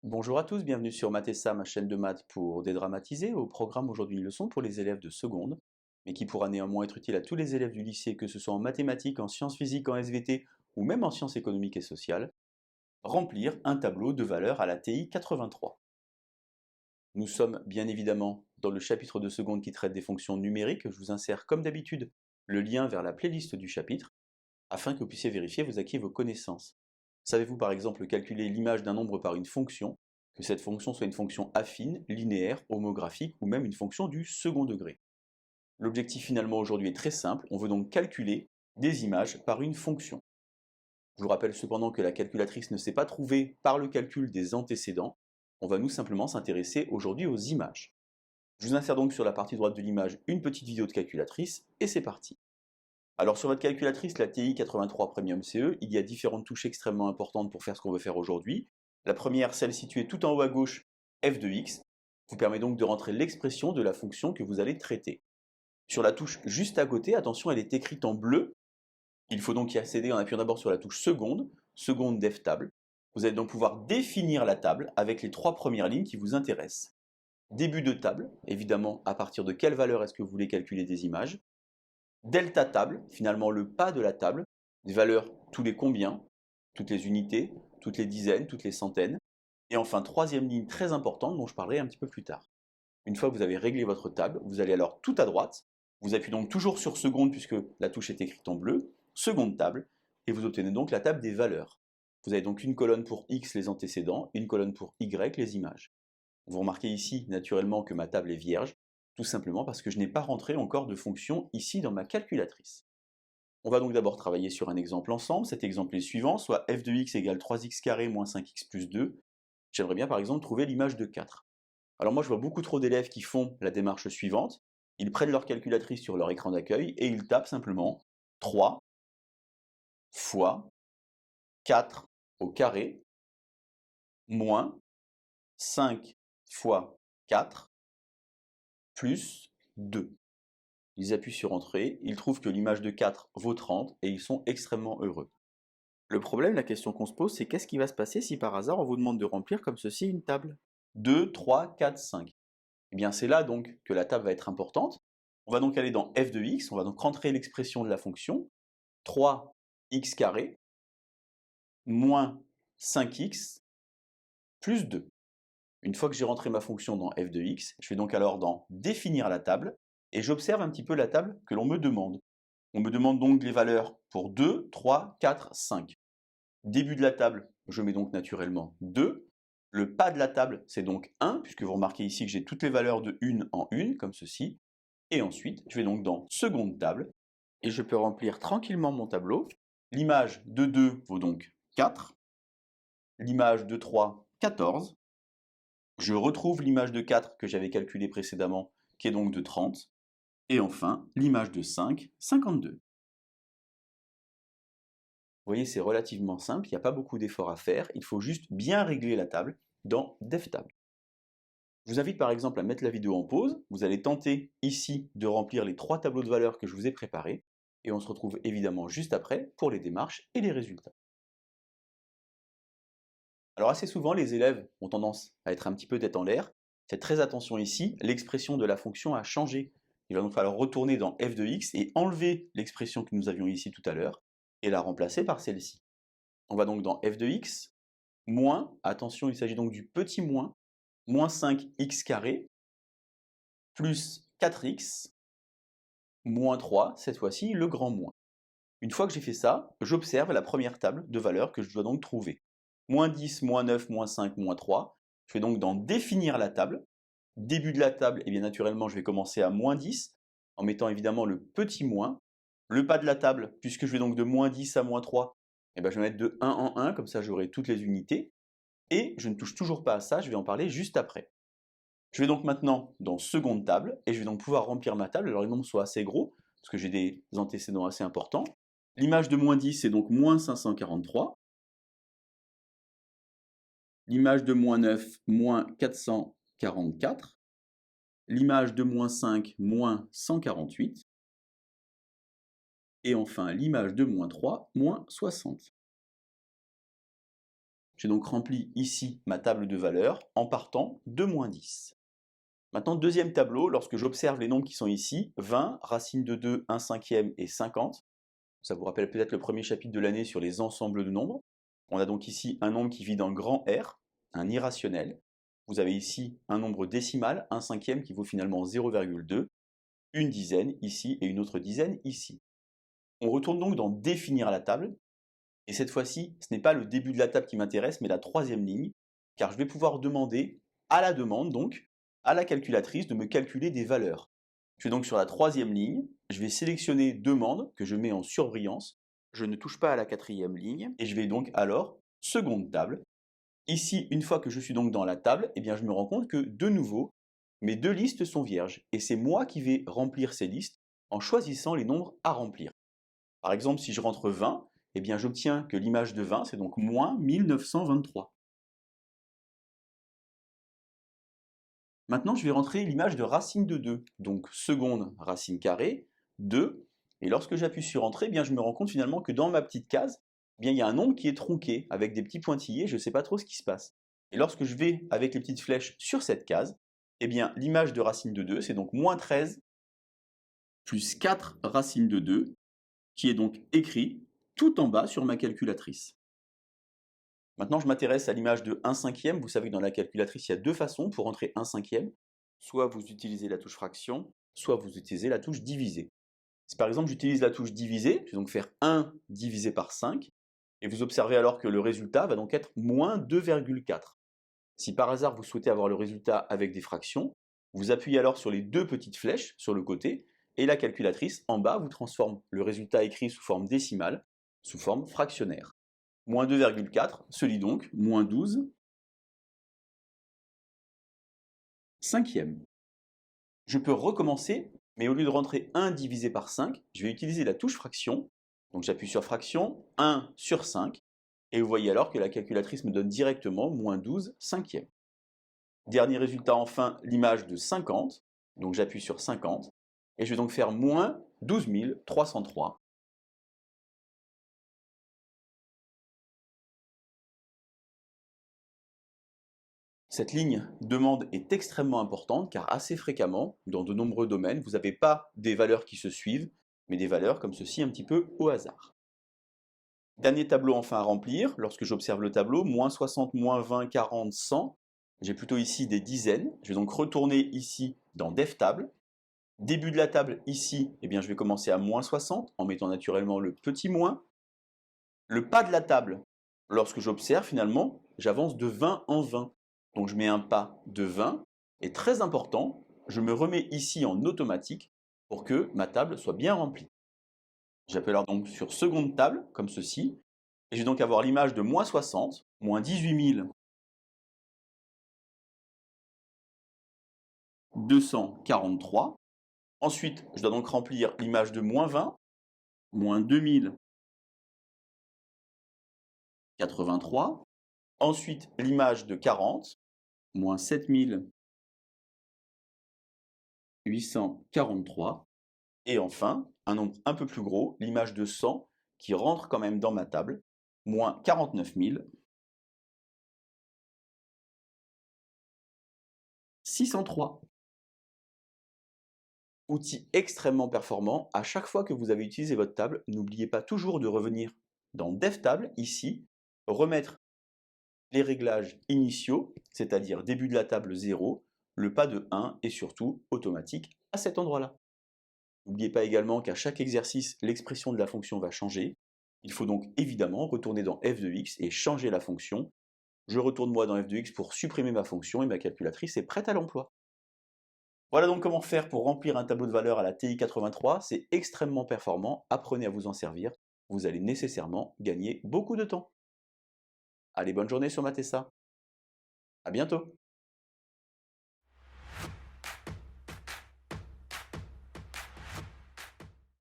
Bonjour à tous, bienvenue sur Math et Ça, ma chaîne de maths pour dédramatiser. Au programme aujourd'hui une leçon pour les élèves de seconde, mais qui pourra néanmoins être utile à tous les élèves du lycée, que ce soit en mathématiques, en sciences physiques, en SVT ou même en sciences économiques et sociales. Remplir un tableau de valeurs à la TI 83. Nous sommes bien évidemment dans le chapitre de seconde qui traite des fonctions numériques. Je vous insère comme d'habitude le lien vers la playlist du chapitre, afin que vous puissiez vérifier vos acquis et vos connaissances. Savez-vous par exemple calculer l'image d'un nombre par une fonction, que cette fonction soit une fonction affine, linéaire, homographique ou même une fonction du second degré? L'objectif finalement aujourd'hui est très simple, on veut donc calculer des images par une fonction. Je vous rappelle cependant que la calculatrice ne s'est pas trouvée par le calcul des antécédents, on va nous simplement s'intéresser aujourd'hui aux images. Je vous insère donc sur la partie droite de l'image une petite vidéo de calculatrice et c'est parti. Alors sur votre calculatrice, la TI 83 Premium CE, il y a différentes touches extrêmement importantes pour faire ce qu'on veut faire aujourd'hui. La première, celle située tout en haut à gauche, f de x, vous permet donc de rentrer l'expression de la fonction que vous allez traiter. Sur la touche juste à côté, attention, elle est écrite en bleu. Il faut donc y accéder en appuyant d'abord sur la touche seconde, seconde def table. Vous allez donc pouvoir définir la table avec les trois premières lignes qui vous intéressent. Début de table, évidemment, à partir de quelle valeur est-ce que vous voulez calculer des images. Delta table, finalement le pas de la table, des valeurs tous les combien, toutes les unités, toutes les dizaines, toutes les centaines. Et enfin, troisième ligne très importante dont je parlerai un petit peu plus tard. Une fois que vous avez réglé votre table, vous allez alors tout à droite, vous appuyez donc toujours sur seconde puisque la touche est écrite en bleu, seconde table, et vous obtenez donc la table des valeurs. Vous avez donc une colonne pour X les antécédents, une colonne pour Y les images. Vous remarquez ici naturellement que ma table est vierge, tout simplement parce que je n'ai pas rentré encore de fonction ici dans ma calculatrice. On va donc d'abord travailler sur un exemple ensemble. Cet exemple est suivant, soit f de x égale 3x carré moins 5x plus 2. J'aimerais bien par exemple trouver l'image de 4. Alors moi je vois beaucoup trop d'élèves qui font la démarche suivante. Ils prennent leur calculatrice sur leur écran d'accueil et ils tapent simplement 3 fois 4 au carré moins 5 fois 4 plus 2. Ils appuient sur Entrée, ils trouvent que l'image de 4 vaut 30 et ils sont extrêmement heureux. Le problème, la question qu'on se pose, c'est qu'est-ce qui va se passer si par hasard on vous demande de remplir comme ceci une table? 2, 3, 4, 5. Eh bien c'est là donc que la table va être importante. On va donc aller dans f de x, on va donc rentrer l'expression de la fonction 3x carré moins 5x plus 2. Une fois que j'ai rentré ma fonction dans f de x, je vais donc alors dans définir la table, et j'observe un petit peu la table que l'on me demande. On me demande donc les valeurs pour 2, 3, 4, 5. Début de la table, je mets donc naturellement 2. Le pas de la table, c'est donc 1, puisque vous remarquez ici que j'ai toutes les valeurs de 1 en 1, comme ceci. Et ensuite, je vais donc dans seconde table, et je peux remplir tranquillement mon tableau. L'image de 2 vaut donc 4. L'image de 3, 14. Je retrouve l'image de 4 que j'avais calculée précédemment, qui est donc de 30. Et enfin, l'image de 5, 52. Vous voyez, c'est relativement simple, il n'y a pas beaucoup d'efforts à faire, il faut juste bien régler la table dans DevTable. Je vous invite par exemple à mettre la vidéo en pause, vous allez tenter ici de remplir les 3 tableaux de valeurs que je vous ai préparés, et on se retrouve évidemment juste après pour les démarches et les résultats. Alors assez souvent, les élèves ont tendance à être un petit peu tête en l'air. Faites très attention ici, l'expression de la fonction a changé. Il va donc falloir retourner dans f de x et enlever l'expression que nous avions ici tout à l'heure, et la remplacer par celle-ci. On va donc dans f de x, moins, attention, il s'agit donc du petit moins, moins 5x carré, plus 4x, moins 3, cette fois-ci le grand moins. Une fois que j'ai fait ça, j'observe la première table de valeurs que je dois donc trouver. Moins 10, moins 9, moins 5, moins 3. Je vais donc dans définir la table. Début de la table, et bien naturellement, je vais commencer à moins 10, en mettant évidemment le petit moins. Le pas de la table, puisque je vais donc de moins 10 à moins 3, et bien je vais mettre de 1 en 1, comme ça j'aurai toutes les unités. Et je ne touche toujours pas à ça, je vais en parler juste après. Je vais donc maintenant dans seconde table, et je vais donc pouvoir remplir ma table. Alors les nombres soient assez gros, parce que j'ai des antécédents assez importants. L'image de moins 10, c'est donc moins 543. L'image de moins 9, moins 444. L'image de moins 5, moins 148. Et enfin, l'image de moins 3, moins 60. J'ai donc rempli ici ma table de valeurs en partant de -10. Maintenant, deuxième tableau, lorsque j'observe les nombres qui sont ici, 20, racine de 2, 1 cinquième et 50. Ça vous rappelle peut-être le premier chapitre de l'année sur les ensembles de nombres. On a donc ici un nombre qui vit dans le grand R, un irrationnel. Vous avez ici un nombre décimal, 1 cinquième qui vaut finalement 0,2, une dizaine ici et une autre dizaine ici. On retourne donc dans définir la table, et cette fois-ci, ce n'est pas le début de la table qui m'intéresse, mais la troisième ligne, car je vais pouvoir demander à la demande, donc, à la calculatrice de me calculer des valeurs. Je vais donc sur la troisième ligne, je vais sélectionner demande, que je mets en surbrillance, je ne touche pas à la quatrième ligne, et je vais donc alors, seconde table. Ici, une fois que je suis donc dans la table, eh bien, je me rends compte que, de nouveau, mes deux listes sont vierges, et c'est moi qui vais remplir ces listes en choisissant les nombres à remplir. Par exemple, si je rentre 20, eh bien, j'obtiens que l'image de 20, c'est donc moins 1923. Maintenant, je vais rentrer l'image de racine de 2, donc seconde racine carrée, 2, et lorsque j'appuie sur Entrée, eh bien, je me rends compte finalement que dans ma petite case, eh bien, il y a un nombre qui est tronqué, avec des petits pointillés, je ne sais pas trop ce qui se passe. Et lorsque je vais avec les petites flèches sur cette case, eh bien, l'image de racine de 2, c'est donc moins 13 plus 4 racine de 2, qui est donc écrit tout en bas sur ma calculatrice. Maintenant, je m'intéresse à l'image de 1 cinquième. Vous savez que dans la calculatrice, il y a deux façons pour entrer 1 cinquième. Soit vous utilisez la touche fraction, soit vous utilisez la touche diviser. Si par exemple j'utilise la touche diviser, je vais donc faire 1 divisé par 5, et vous observez alors que le résultat va donc être moins 2,4. Si par hasard vous souhaitez avoir le résultat avec des fractions, vous appuyez alors sur les deux petites flèches sur le côté, et la calculatrice en bas vous transforme le résultat écrit sous forme décimale, sous forme fractionnaire. Moins 2,4 se lit donc moins 12 cinquième. Je peux recommencer, mais au lieu de rentrer 1 divisé par 5, je vais utiliser la touche fraction. Donc j'appuie sur fraction, 1 sur 5, et vous voyez alors que la calculatrice me donne directement moins 12 cinquième. Dernier résultat enfin, l'image de 50, donc j'appuie sur 50, et je vais donc faire moins 12 303. Cette ligne demande est extrêmement importante car assez fréquemment, dans de nombreux domaines, vous n'avez pas des valeurs qui se suivent, mais des valeurs comme ceci un petit peu au hasard. Dernier tableau enfin à remplir, lorsque j'observe le tableau, moins 60, moins 20, 40, 100, j'ai plutôt ici des dizaines. Je vais donc retourner ici dans Def Table. Début de la table ici, eh bien, je vais commencer à moins 60 en mettant naturellement le petit moins. Le pas de la table, lorsque j'observe finalement, j'avance de 20 en 20. Donc je mets un pas de 20, et très important, je me remets ici en automatique pour que ma table soit bien remplie. J'appuie alors donc sur seconde table, comme ceci, et je vais donc avoir l'image de moins 60, moins 18 243. Ensuite, je dois donc remplir l'image de moins 20, moins 2083. Ensuite, l'image de 40, moins 7843. Et enfin, un nombre un peu plus gros, l'image de 100, qui rentre quand même dans ma table, moins 49 603. Outil extrêmement performant, à chaque fois que vous avez utilisé votre table, n'oubliez pas toujours de revenir dans DevTable, ici, remettre les réglages initiaux, c'est-à-dire début de la table 0, le pas de 1 et surtout automatique à cet endroit-là. N'oubliez pas également qu'à chaque exercice, l'expression de la fonction va changer. Il faut donc évidemment retourner dans f de x et changer la fonction. Je retourne moi dans f de x pour supprimer ma fonction et ma calculatrice est prête à l'emploi. Voilà donc comment faire pour remplir un tableau de valeur à la TI-83. C'est extrêmement performant, apprenez à vous en servir. Vous allez nécessairement gagner beaucoup de temps. Allez, bonne journée sur Matessa. À bientôt.